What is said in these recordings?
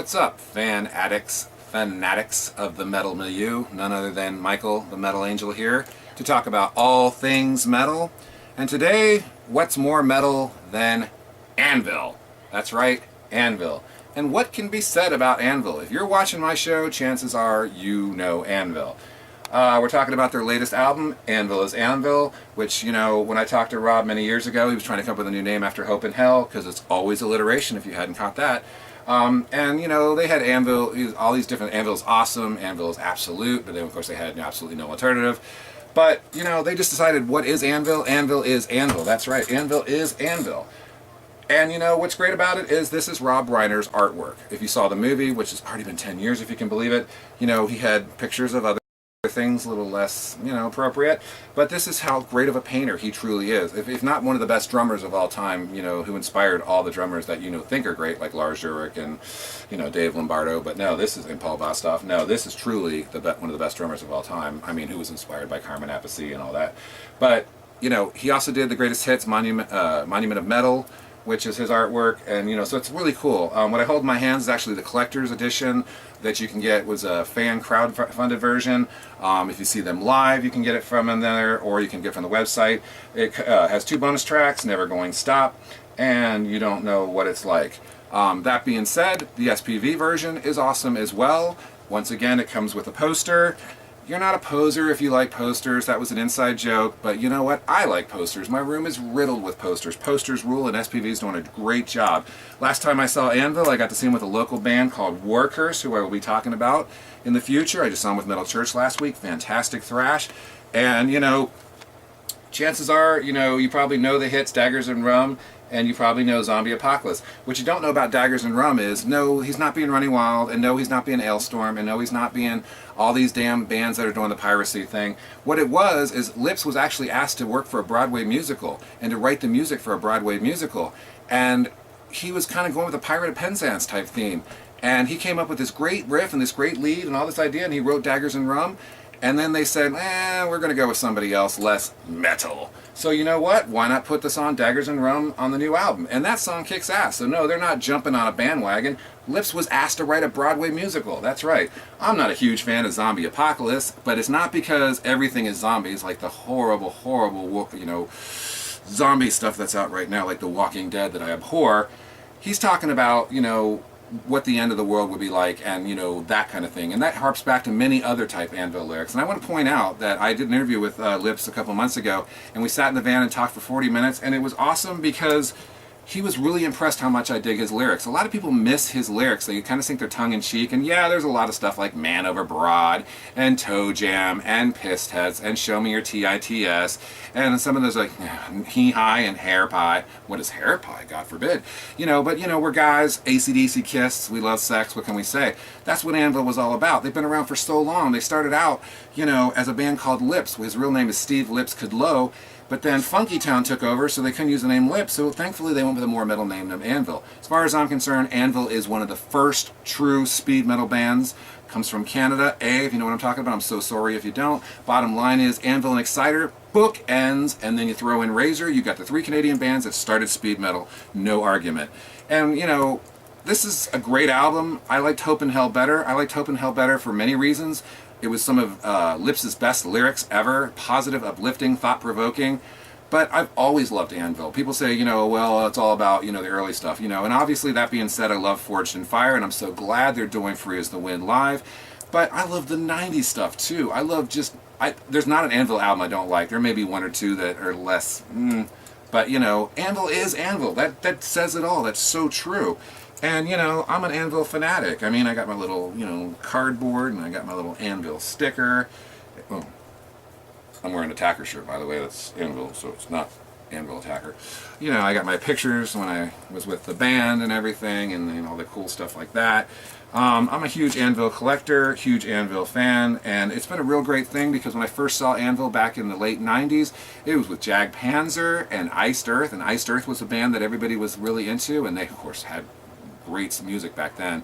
What's up, fanatics of the metal milieu? None other than Michael, the Metal Angel, here to talk about all things metal. And today, what's more metal than Anvil? That's right, Anvil. And what can be said about Anvil? If you're watching my show, chances are you know Anvil. We're talking about their latest album, Anvil is Anvil, which, you know, when I talked to Rob many years ago, he was trying to come up with a new name after Hope in Hell, because it's always alliteration if you hadn't caught that. And, you know, they had Anvil, all these different, Anvil's awesome, Anvil is absolute, but then, of course, they had absolutely no alternative. But, you know, they just decided, what is Anvil? Anvil is Anvil. That's right, Anvil is Anvil. And, you know, what's great about it is this is Rob Reiner's artwork. If you saw the movie, which has already been 10 years, if you can believe it, you know, he had pictures of other things a little less, you know, appropriate, but this is how great of a painter he truly is. If not one of the best drummers of all time, you know, who inspired all the drummers that you know think are great, like Lars Ulrich and, you know, Dave Lombardo, but no, this is, and Paul Bostaph, no, this is truly one of the best drummers of all time. I mean, who was inspired by Carmen Appice and all that. But, you know, he also did the greatest hits, Monument of Metal, which is his artwork, and you know, so it's really cool. What I hold in my hands is actually the collector's edition that you can get. Was a fan crowd-funded version. If you see them live, you can get it from them there, or you can get it from the website. It has 2 bonus tracks, Never Going Stop, and You Don't Know What It's Like. That being said, the SPV version is awesome as well. Once again, it comes with a poster. You're not a poser if you like posters. That was an inside joke, but you know what? I like posters. My room is riddled with posters. Posters rule, and SPV's doing a great job. Last time I saw Anvil, I got to see him with a local band called War Curse, who I will be talking about in the future. I just saw him with Metal Church last week. Fantastic thrash. And, you know, chances are, you know, you probably know the hits Daggers and Rum, and you probably know Zombie Apocalypse. What you don't know about Daggers and Rum is, no, he's not being Running Wild, and no, he's not being Ailstorm, and no, he's not being all these damn bands that are doing the piracy thing. What it was is Lips was actually asked to work for a Broadway musical and to write the music for a Broadway musical. And he was kind of going with a Pirate of Penzance type theme. And he came up with this great riff and this great lead and all this idea, and he wrote Daggers and Rum. And then they said, we're going to go with somebody else, less metal. So you know what? Why not put the song Daggers and Rum on the new album? And that song kicks ass. So no, they're not jumping on a bandwagon. Lips was asked to write a Broadway musical. That's right. I'm not a huge fan of Zombie Apocalypse, but it's not because everything is zombies, like the horrible, horrible, you know, zombie stuff that's out right now, like The Walking Dead that I abhor. He's talking about, you know, what the end of the world would be like, and you know, that kind of thing, and that harps back to many other type Anvil lyrics. And I want to point out that I did an interview with Lips a couple months ago, and we sat in the van and talked for 40 minutes, and it was awesome because he was really impressed how much I dig his lyrics. A lot of people miss his lyrics. They kind of think they're tongue-in-cheek, and yeah, there's a lot of stuff like Man Over Broad, and Toe Jam, and Pissed Heads, and Show Me Your TITS, and some of those like Hee-Hi and Hair Pie. What is Hair Pie? God forbid. You know, but you know, we're guys, AC/DC Kiss, we love sex, what can we say? That's what Anvil was all about. They've been around for so long. They started out, you know, as a band called Lips. His real name is Steve Lips Kudlow. But then Funky Town took over, so they couldn't use the name Lips, so thankfully they went with a more metal name than Anvil. As far as I'm concerned, Anvil is one of the first true speed metal bands. Comes from Canada. If you know what I'm talking about, I'm so sorry if you don't. Bottom line is, Anvil and Exciter, book ends, and then you throw in Razor, you got the 3 Canadian bands that started speed metal. No argument. And, you know, this is a great album. I liked Hope in Hell better. I liked Hope in Hell better for many reasons. It was some of Lips' best lyrics ever, positive, uplifting, thought-provoking. But I've always loved Anvil. People say, you know, well, it's all about, you know, the early stuff, you know. And obviously, that being said, I love Forged in Fire, and I'm so glad they're doing Free as the Wind live. But I love the 90s stuff, too. I love just, there's not an Anvil album I don't like. There may be 1 or 2 that are less, but, you know, Anvil is Anvil. That says it all. That's so true. And, you know, I'm an Anvil fanatic. I mean, I got my little, you know, cardboard, and I got my little Anvil sticker. Oh, I'm wearing a Attacker shirt, by the way. That's Anvil, so it's not Anvil Attacker. You know, I got my pictures when I was with the band and everything, and you know, all the cool stuff like that. I'm a huge Anvil collector, huge Anvil fan, and it's been a real great thing because when I first saw Anvil back in the late 90s, it was with Jag Panzer and Iced Earth, and Iced Earth was a band that everybody was really into, and they, of course, had great music back then.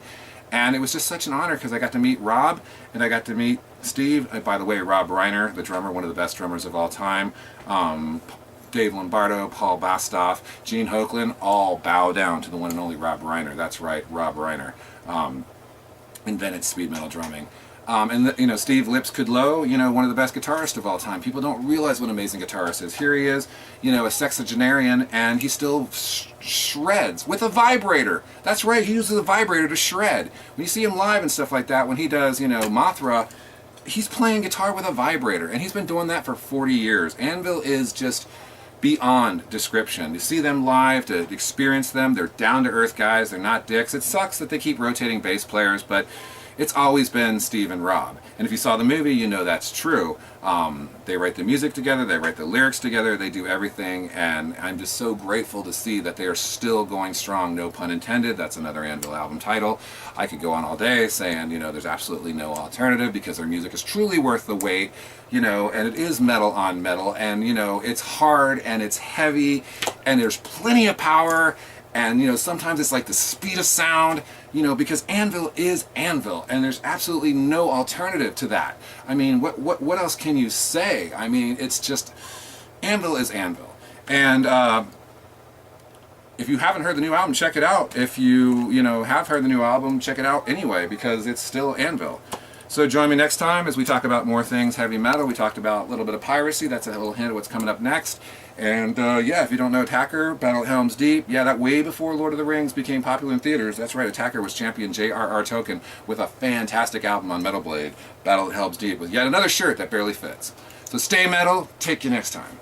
And it was just such an honor because I got to meet Rob and I got to meet Steve. By the way, Rob Reiner, the drummer, one of the best drummers of all time. Dave Lombardo, Paul Bostaph, Gene Hoagland, all bow down to the one and only Rob Reiner. That's right, Rob Reiner. invented speed metal drumming. And Steve Lipskudlow, one of the best guitarists of all time. People don't realize what an amazing guitarist is. Here he is, a sexagenarian, and he still shreds with a vibrator. That's right, he uses a vibrator to shred. When you see him live and stuff like that, when he does, Mothra, he's playing guitar with a vibrator, and he's been doing that for 40 years. Anvil is just beyond description. To see them live, to experience them, they're down-to-earth guys, they're not dicks. It sucks that they keep rotating bass players, but it's always been Steve and Rob. And if you saw the movie, you know that's true. They write the music together, they write the lyrics together, they do everything, and I'm just so grateful to see that they are still going strong, no pun intended. That's another Anvil album title. I could go on all day saying, there's absolutely no alternative because their music is truly worth the wait, and it is metal on metal, and, it's hard and it's heavy, and there's plenty of power, and, sometimes it's like the speed of sound, because Anvil is Anvil, and there's absolutely no alternative to that. I mean, what else can you say? I mean, it's just, Anvil is Anvil. And if you haven't heard the new album, check it out. If you, have heard the new album, check it out anyway, because it's still Anvil. So join me next time as we talk about more things heavy metal. We talked about a little bit of piracy. That's a little hint of what's coming up next. And yeah, if you don't know Attacker, Battle at Helm's Deep, yeah, that way before Lord of the Rings became popular in theaters. That's right, Attacker was champion J.R.R. Tolkien with a fantastic album on Metal Blade, Battle at Helm's Deep, with yet another shirt that barely fits. So stay metal, take you next time.